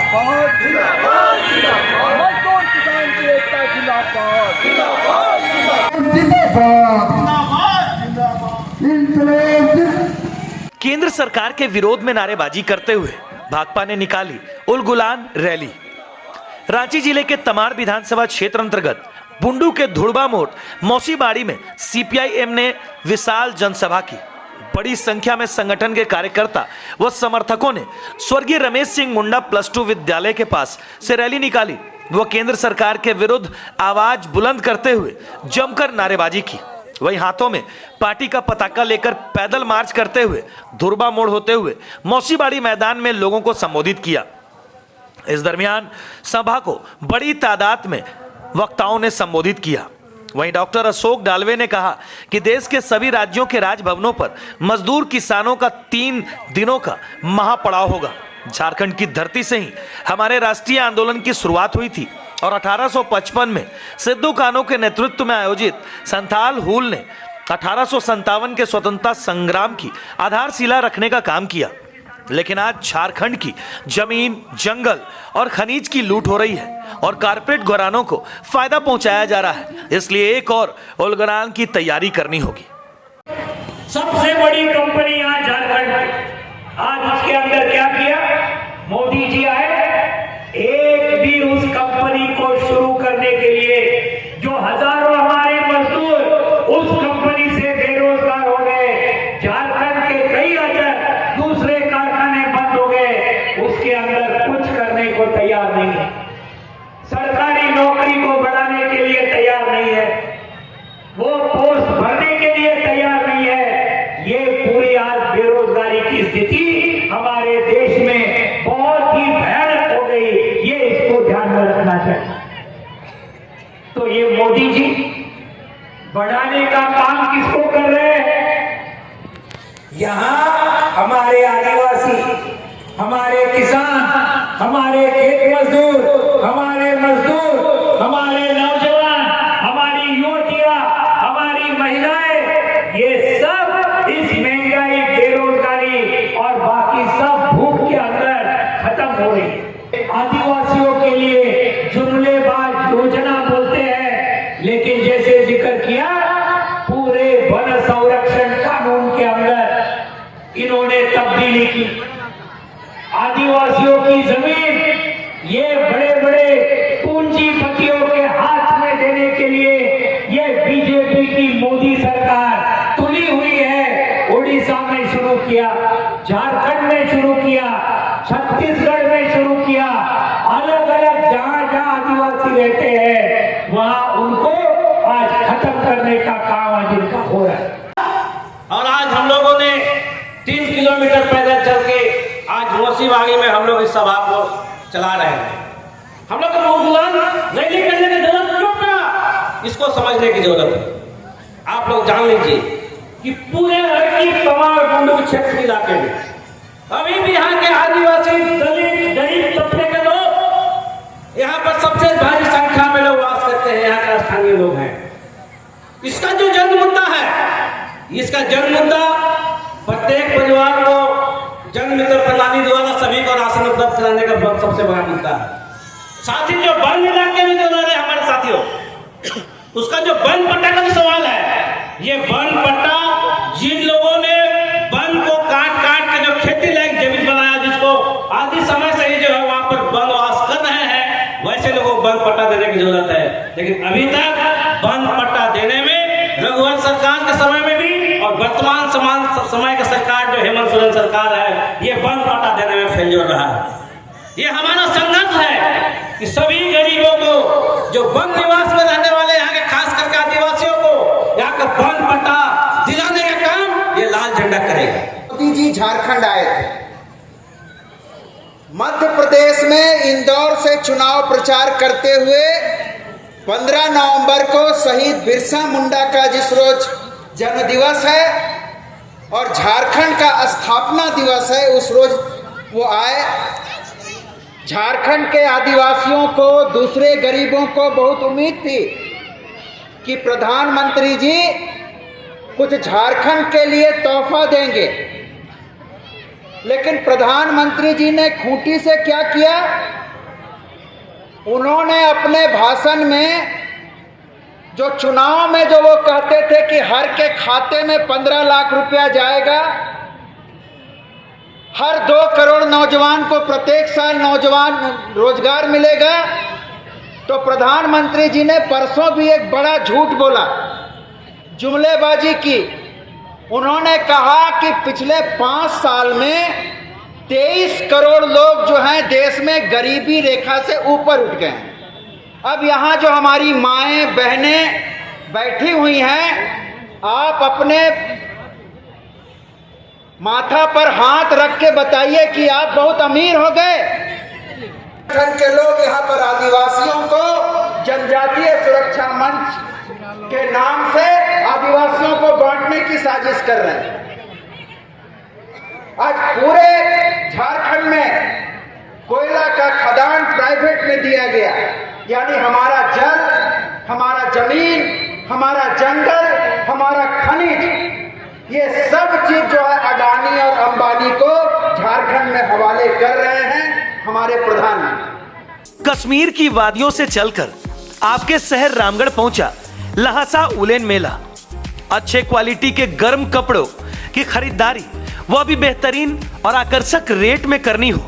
जिंदाबाद जिंदाबाद जिंदाबाद, मजदूर किसान की एकता जिंदाबाद जिंदाबाद जिंदाबाद। केंद्र सरकार के विरोध में नारेबाजी करते हुए भाकपा ने निकाली उल गुलान रैली। रांची जिले के तमाड़ विधानसभा क्षेत्र अंतर्गत बुंडू के धुड़बा मोड़ मौसीबाड़ी में सीपीआईएम ने विशाल जनसभा की। बड़ी संख्या में संगठन के कार्यकर्ता व समर्थकों ने स्वर्गीय रमेश सिंह मुंडा +2 विद्यालय के पास से रैली निकाली। वो केंद्र सरकार के विरुद्ध आवाज बुलंद करते हुए जमकर नारेबाजी की। वहीं हाथों में पार्टी का पताका लेकर पैदल मार्च करते हुए धुड़बा मोड़ होते हुए मौसीबाड़ी मैदान में लोगों को संबोधित किया। इस दरमियान सभा को बड़ी तादाद में वक्ताओं ने संबोधित किया। वहीं डॉक्टर अशोक डालवे ने कहा कि देश के सभी राज्यों के राजभवनों पर मजदूर किसानों का 3 दिनों का महापड़ाव होगा। झारखंड की धरती से ही हमारे राष्ट्रीय आंदोलन की शुरुआत हुई थी और 1855 में सिद्धू कान्हू के नेतृत्व में आयोजित संथाल हुल ने 1857 के स्वतंत्रता संग्राम की आधारशिला रखने का काम किया। लेकिन आज झारखंड की जमीन, जंगल और खनिज की लूट हो रही है और कारपोरेट घरानों को फायदा पहुंचाया जा रहा है। इसलिए एक और उलगुलान की तैयारी करनी होगी। सबसे बड़ी कंपनी आज झारखंड की, आज उसके अंदर क्या किया? मोदी जी आए, एक भी उस कंपनी को शुरू करने के लिए जो हजारों हमारे मजदूर उस कंपनी से बेरोजगार हो गए, झारखंड के कई हजार दूसरे कारखाने बंद हो गए, उसके अंदर कुछ करने को तैयार नहीं है। सरकारी नौकरी को बढ़ाने के लिए तैयार नहीं है, वो पोस्ट भरने के लिए तैयार नहीं है। ये पूरी आज बेरोजगारी की स्थिति हमारे देश में बहुत ही भयानक हो गई, ये इसको ध्यान में रखना चाहिए। तो ये मोदी जी बढ़ाने का काम किसको कर रहे हैं? यहां हमारे आदिवासी, हमारे किसान, हमारे खेत मजदूर, हमारे नौजवान, हमारी युवतियां, हमारी महिलाएं, ये सब इस महंगाई, बेरोजगारी और बाकी सब भूख के अंदर खत्म हो रही है। आदिवासियों के लिए जुमलेबाज योजना बोलते हैं, लेकिन जैसे जिक्र किया, पूरे वन संरक्षण कानून के अंदर इन्होंने तब्दीली की। आदिवासियों की जमीन ये बड़े बड़े पूंजीपतियों के हाथ में देने के लिए ये बीजेपी की मोदी सरकार तुली हुई है। उड़ीसा में शुरू किया, झारखंड में शुरू किया, छत्तीसगढ़ में शुरू किया, अलग अलग जहां जहां आदिवासी रहते हैं वहां उनको आज खत्म करने का काम आज इनका हो रहा है। और आज हम लोगों ने 3 किलोमीटर पैदल चल के आज मौसीबाड़ी में हम लोग इस सभा को चला रहे हैं। हम लोग को उलगुलान रैली करने की जरूरत क्यों पड़ा, इसको समझने की जरूरत है। आप लोग जान लीजिए कि पूरे तमाम बुंडू क्षेत्र के इलाके में अभी भी यहाँ के आदिवासी, दलित, गरीब तबके के लोग यहाँ पर सबसे भारी संख्या में लोग वास करते हैं। यहाँ का स्थानीय लोग हैं। इसका जो जन्म मुद्दा है, इसका जन्म मुद्दा प्रत्येक परिवार को जन मित्र प्रणाली द्वारा सभी को राशन उपलब्ध कराने का सबसे बड़ा मुद्दा है। साथ ही जो वन इलाके में जो रह रहे हमारे साथियों, उसका जो वन पट्टा का सवाल है, ये वन पट्टा जिन लोगों ने वन को काट काट के जो खेती लायक जमीन बनाया, जिसको आदि समय से ही जो है वहां पर वनवास कर रहे हैं, वैसे लोगों को वन पट्टा देने की जरूरत है। लेकिन अभी तक वन पट्टा देने में रघुवंश सरकार के समय में भी और वर्तमान समय का सरकार जो हेमंत सोरेन सरकार है, ये वन पट्टा देने में फेल्योर रहा है। ये हमारा संघर्ष है कि सभी गरीबों को, जो वन निवास में रहने वाले यहाँ के खास करके आदिवासियों को, यहाँ का वन पट्टा दिलाने का काम ये लाल झंडा करेगा। मोदी जी झारखंड आए थे। मध्य प्रदेश में इंदौर से चुनाव प्रचार करते हुए 15 नवंबर को शहीद बिरसा मुंडा का जिस रोज जन्म दिवस है और झारखंड का स्थापना दिवस है, उस रोज वो आए। झारखंड के आदिवासियों को, दूसरे गरीबों को बहुत उम्मीद थी कि प्रधानमंत्री जी कुछ झारखंड के लिए तोहफा देंगे, लेकिन प्रधानमंत्री जी ने खूंटी से क्या किया? उन्होंने अपने भाषण में जो चुनाव में जो वो कहते थे कि हर के खाते में 15 लाख रुपया जाएगा, हर 2 करोड़ नौजवान को प्रत्येक साल नौजवान रोजगार मिलेगा, तो प्रधानमंत्री जी ने परसों भी एक बड़ा झूठ बोला, जुमलेबाजी की। उन्होंने कहा कि पिछले 5 साल में 23 करोड़ लोग जो हैं देश में गरीबी रेखा से ऊपर उठ गए हैं। अब यहाँ जो हमारी माएँ बहनें बैठी हुई हैं, आप अपने माथा पर हाथ रख के बताइए कि आप बहुत अमीर हो गए। संगठन के लोग यहाँ पर आदिवासियों को जनजातीय सुरक्षा मंच के नाम से आदिवासियों को बांटने की साजिश कर रहे हैं। आज पूरे झारखंड में कोयला का खदान प्राइवेट में दिया गया, यानी हमारा जल, हमारा जमीन, हमारा जंगल, हमारा खनिज, ये सब चीज जो है अडानी और अंबानी को झारखंड में हवाले कर रहे हैं हमारे प्रधानमंत्री। कश्मीर की वादियों से चलकर आपके शहर रामगढ़ पहुंचा लहासा उलेन मेला। अच्छे क्वालिटी के गर्म कपड़ों की खरीदारी वह भी बेहतरीन और आकर्षक रेट में करनी हो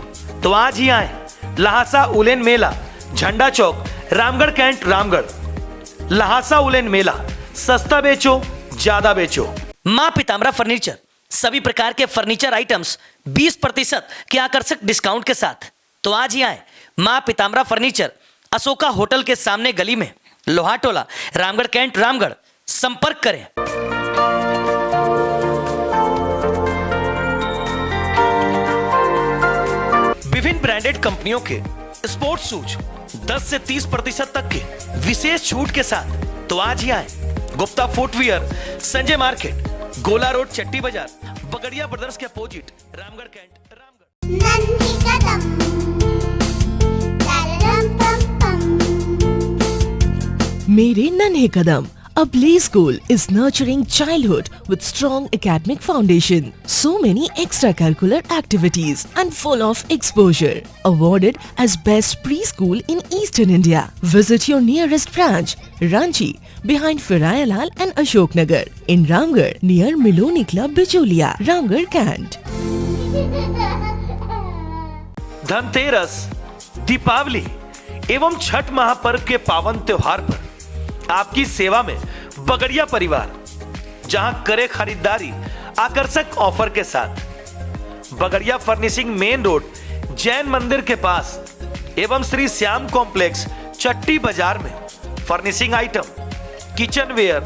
तो आज ही आए लहासा उलेन मेला, झंडा चौक, रामगढ़ कैंट, रामगढ़। लहासा उलेन मेला, सस्ता बेचो ज्यादा बेचो। मां पीताम्बरा फर्नीचर, सभी प्रकार के फर्नीचर आइटम्स 20% के आकर्षक डिस्काउंट के साथ। तो आज ही आए मां पीताम्बरा फर्नीचर, अशोका होटल के सामने गली में, लोहाटोला, रामगढ़ कैंट, रामगढ़। संपर्क करें। विभिन्न ब्रांडेड कंपनियों के स्पोर्ट्स शूज 10 से 30% तक के विशेष छूट के साथ। तो आज ही आए गुप्ता फुटवियर, संजय मार्केट, गोला रोड, चट्टी बाजार, बगड़िया ब्रदर्स के अपोजिट, रामगढ़ कैंट, रामगढ़। मेरे नन्हे कदम, a play school is nurturing childhood with strong academic foundation. So many extracurricular activities and full of exposure. Awarded as best preschool in Eastern India. Visit your nearest branch, Ranchi, behind Firayalal and Ashok Nagar. In Ramgarh, near Miloni Club, Bicholia, Ramgarh, Kant. Dhanteras, Deepawali एवं छठ महापर्व के पावन त्योहार पर आपकी सेवा में बगड़िया परिवार, जहां करे खरीदारी आकर्षक ऑफर के साथ। Bagadia furnishing, main road, Jain मंदिर के पास एवं श्री श्याम कॉम्प्लेक्स, चट्टी बाजार में फर्निशिंग आइटम, किचन वेयर,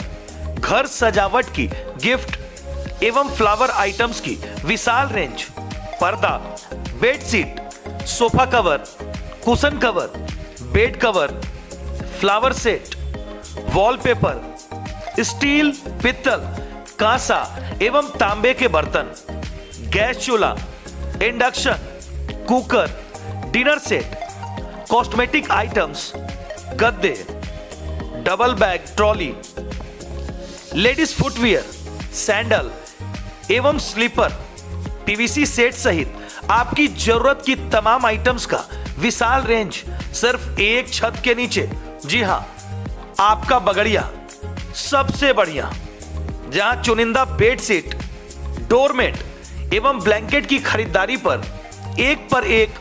घर सजावट की गिफ्ट एवं फ्लावर आइटम्स की विशाल रेंज, पर्दा, bedsheet, sofa cover, cushion cover, bed cover, flower set, wallpaper, steel, पित्तल, कांसा एवं तांबे के बर्तन, गैस चूल्हा, induction cooker, dinner set, cosmetic items, गद्दे, double bag trolley, ladies footwear, sandal एवं स्लीपर, पीवीसी सेट सहित आपकी जरूरत की तमाम आइटम्स का विशाल रेंज सिर्फ एक छत के नीचे। जी हां, आपका बगड़िया सबसे बढ़िया, जहां चुनिंदा बेडशीट, डोरमेट एवं ब्लैंकेट की खरीदारी पर एक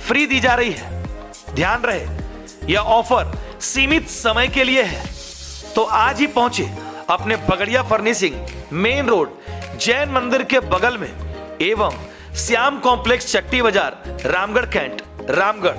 फ्री दी जा रही है। ध्यान रहे, यह ऑफर सीमित समय के लिए है। तो आज ही पहुंचे अपने Bagadia furnishing, main road, Jain मंदिर के बगल में एवं श्याम कॉम्प्लेक्स, चट्टी बाजार, रामगढ़ कैंट, रामगढ़।